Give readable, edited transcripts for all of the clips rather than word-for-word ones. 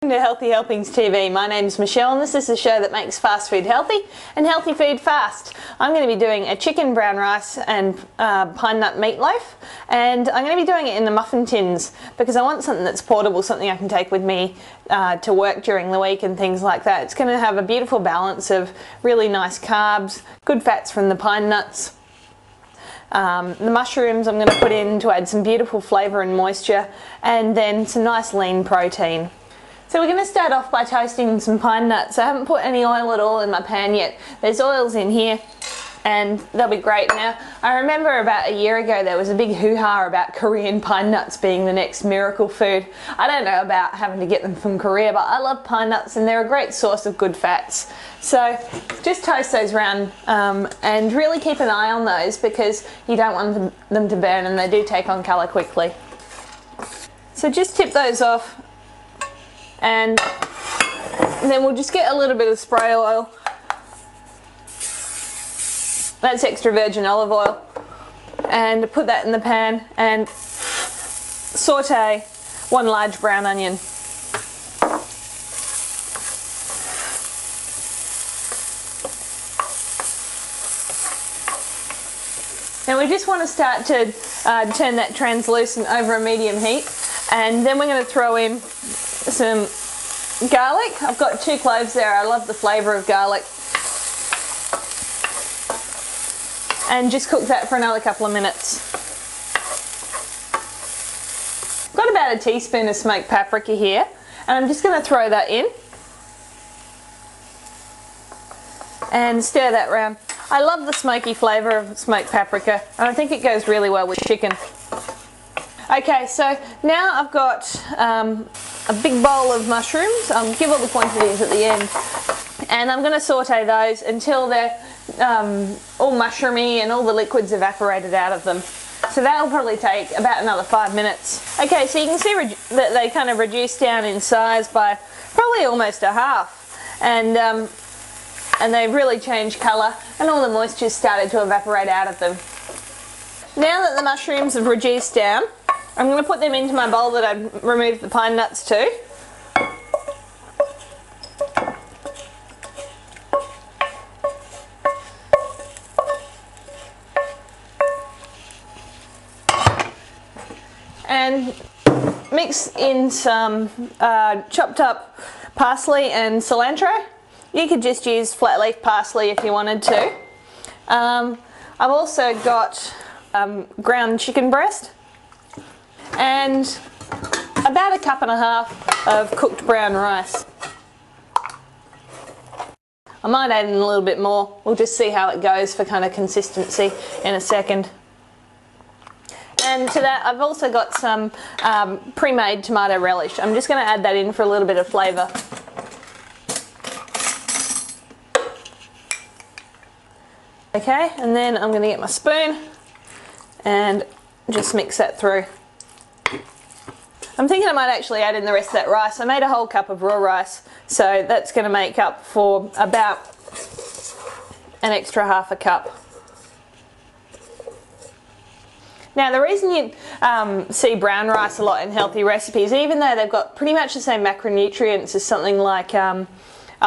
To Healthy Helpings TV. My name's Michelle and this is the show that makes fast food healthy and healthy food fast. I'm going to be doing a chicken brown rice and pine nut meatloaf, and I'm going to be doing it in the muffin tins because I want something that's portable, something I can take with me to work during the week and things like that. It's going to have a beautiful balance of really nice carbs, good fats from the pine nuts. The mushrooms I'm going to put in to add some beautiful flavour and moisture, and then some nice lean protein. So we're going to start off by toasting some pine nuts. I haven't put any oil at all in my pan yet. There's oils in here and they'll be great. Now, I remember about a year ago there was a big hoo-ha about Korean pine nuts being the next miracle food. I don't know about having to get them from Korea, but I love pine nuts and they're a great source of good fats. So just toast those around and really keep an eye on those because you don't want them to burn, and they do take on colour quickly. So just tip those off. And then we'll just get a little bit of spray oil. That's extra virgin olive oil. And put that in the pan and saute one large brown onion. Now we just want to start to turn that translucent over a medium heat, and then we're going to throw in some garlic. I've got 2 cloves there. I love the flavour of garlic. And just cook that for another couple of minutes. I've got about a teaspoon of smoked paprika here, and I'm just going to throw that in and stir that round. I love the smoky flavour of smoked paprika, and I think it goes really well with chicken. Okay, so now I've got a big bowl of mushrooms. I'll give all the quantities at the end. And I'm going to saute those until they're all mushroomy and all the liquids evaporated out of them. So that'll probably take about another 5 minutes. Okay, so you can see that they kind of reduced down in size by probably almost a half. And they've really changed colour and all the moisture started to evaporate out of them. Now that the mushrooms have reduced down, I'm going to put them into my bowl that I've removed the pine nuts to. And mix in some chopped up parsley and cilantro. You could just use flat leaf parsley if you wanted to. I've also got ground chicken breast and about 1.5 cups of cooked brown rice. I might add in a little bit more. We'll just see how it goes for kind of consistency in a second. And to that I've also got some pre-made tomato relish. I'm just going to add that in for a little bit of flavour. Okay, and then I'm going to get my spoon and just mix that through. I'm thinking I might actually add in the rest of that rice. I made a whole cup of raw rice, so that's going to make up for about an extra 1/2 cup. Now the reason you see brown rice a lot in healthy recipes, even though they've got pretty much the same macronutrients as something like a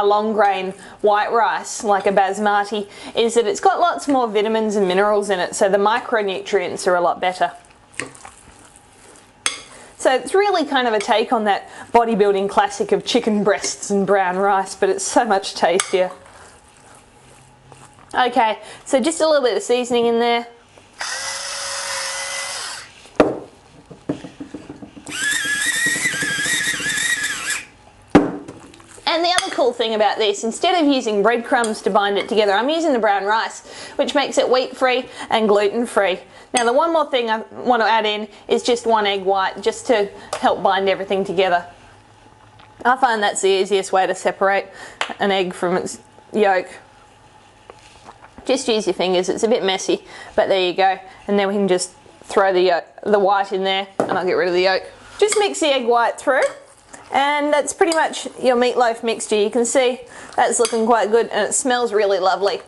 long grain white rice like a basmati, is that it's got lots more vitamins and minerals in it, so the micronutrients are a lot better. So it's really kind of a take on that bodybuilding classic of chicken breasts and brown rice, but it's so much tastier. Okay, so just a little bit of seasoning in there. And the other cool thing about this, instead of using breadcrumbs to bind it together, I'm using the brown rice, which makes it wheat-free and gluten-free. Now the one more thing I want to add in is just 1 egg white, just to help bind everything together. I find that's the easiest way to separate an egg from its yolk. Just use your fingers, it's a bit messy, but there you go. And then we can just throw the white in there and I'll get rid of the yolk. Just mix the egg white through. And that's pretty much your meatloaf mixture. You can see that's looking quite good and it smells really lovely.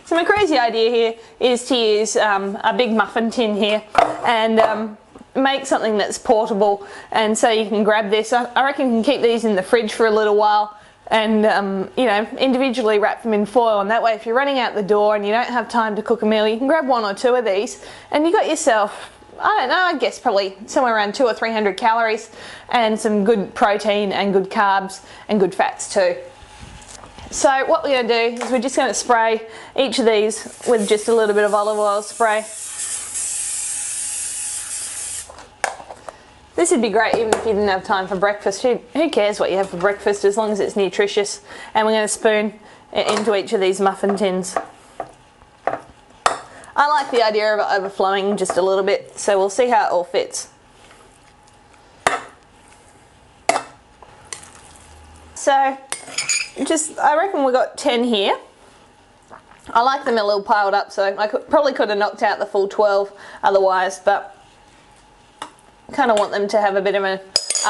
So my crazy idea here is to use a big muffin tin here, and make something that's portable, and so you can grab this. I reckon you can keep these in the fridge for a little while and you know, individually wrap them in foil, and that way if you're running out the door and you don't have time to cook a meal, you can grab 1 or 2 of these and you got yourself, I don't know, I guess probably somewhere around 200 or 300 calories and some good protein and good carbs and good fats too. So what we're going to do is we're just going to spray each of these with just a little bit of olive oil spray. This would be great even if you didn't have time for breakfast. Who cares what you have for breakfast as long as it's nutritious. And we're going to spoon it into each of these muffin tins. I like the idea of it overflowing just a little bit, so we'll see how it all fits. So I reckon we got 10 here. I like them a little piled up, so I probably could have knocked out the full 12 otherwise, but kind of want them to have a bit of a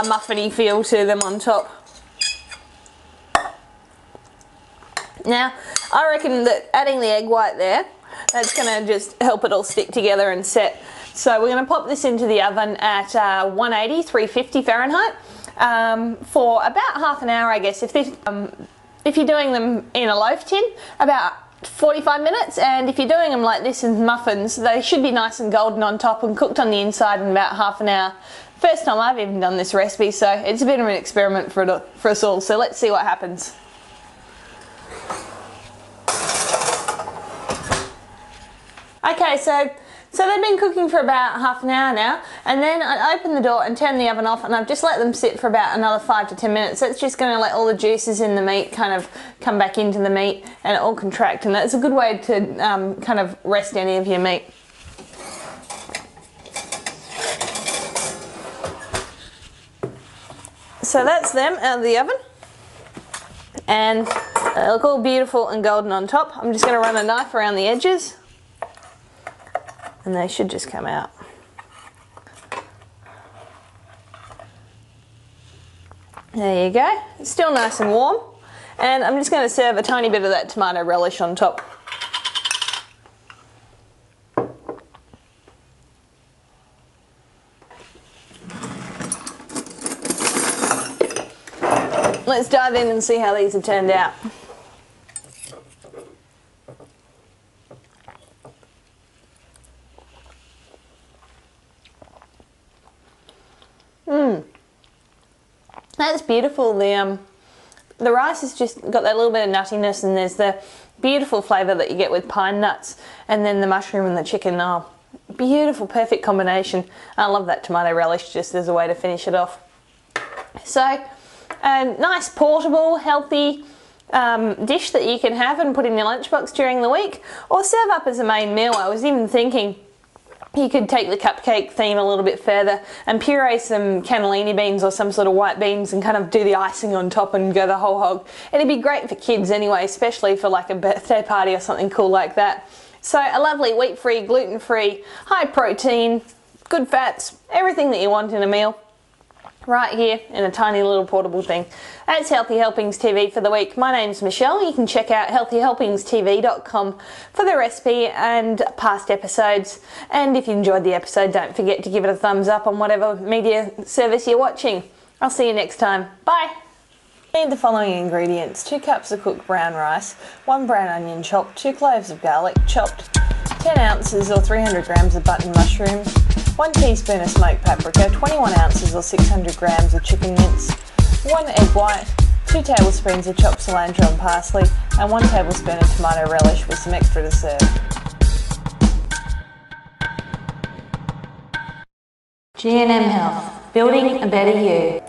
muffiny feel to them on top. Now, I reckon that adding the egg white there, that's going to just help it all stick together and set. So we're going to pop this into the oven at 180, 350 Fahrenheit for about half an hour, I guess. If you're doing them in a loaf tin, about 45 minutes, and if you're doing them like this in muffins, they should be nice and golden on top and cooked on the inside in about half an hour. First time I've even done this recipe, so it's a bit of an experiment for us all, so let's see what happens. Okay, so they've been cooking for about half an hour now, and then I opened the door and turned the oven off, and I've just let them sit for about another 5 to 10 minutes. That's just going to let all the juices in the meat kind of come back into the meat and it all contract, and that's a good way to kind of rest any of your meat. So that's them out of the oven, and they look all beautiful and golden on top. I'm just going to run a knife around the edges, and they should just come out. There you go. It's still nice and warm. And I'm just going to serve a tiny bit of that tomato relish on top. Let's dive in and see how these have turned out. That's beautiful. The rice has just got that little bit of nuttiness, and there's the beautiful flavour that you get with pine nuts, and then the mushroom and the chicken. Oh, beautiful, perfect combination. I love that tomato relish just as a way to finish it off. So, a nice portable, healthy dish that you can have and put in your lunchbox during the week, or serve up as a main meal. I was even thinking you could take the cupcake theme a little bit further and puree some cannellini beans or some sort of white beans and kind of do the icing on top and go the whole hog. It'd be great for kids anyway, especially for like a birthday party or something cool like that. So a lovely wheat-free, gluten-free, high protein, good fats, everything that you want in a meal, right here in a tiny little portable thing. That's Healthy Helpings TV for the week. My name's Michelle. You can check out healthyhelpingstv.com for the recipe and past episodes. And if you enjoyed the episode, don't forget to give it a thumbs up on whatever media service you're watching. I'll see you next time. Bye! Need the following ingredients: 2 cups of cooked brown rice, 1 brown onion chopped, 2 cloves of garlic chopped, 10 ounces or 300 grams of button mushrooms, 1 teaspoon of smoked paprika, 21 ounces or 600 grams of chicken mince, 1 egg white, 2 tablespoons of chopped cilantro and parsley, and 1 tablespoon of tomato relish with some extra to serve. G&M Health, building a better you.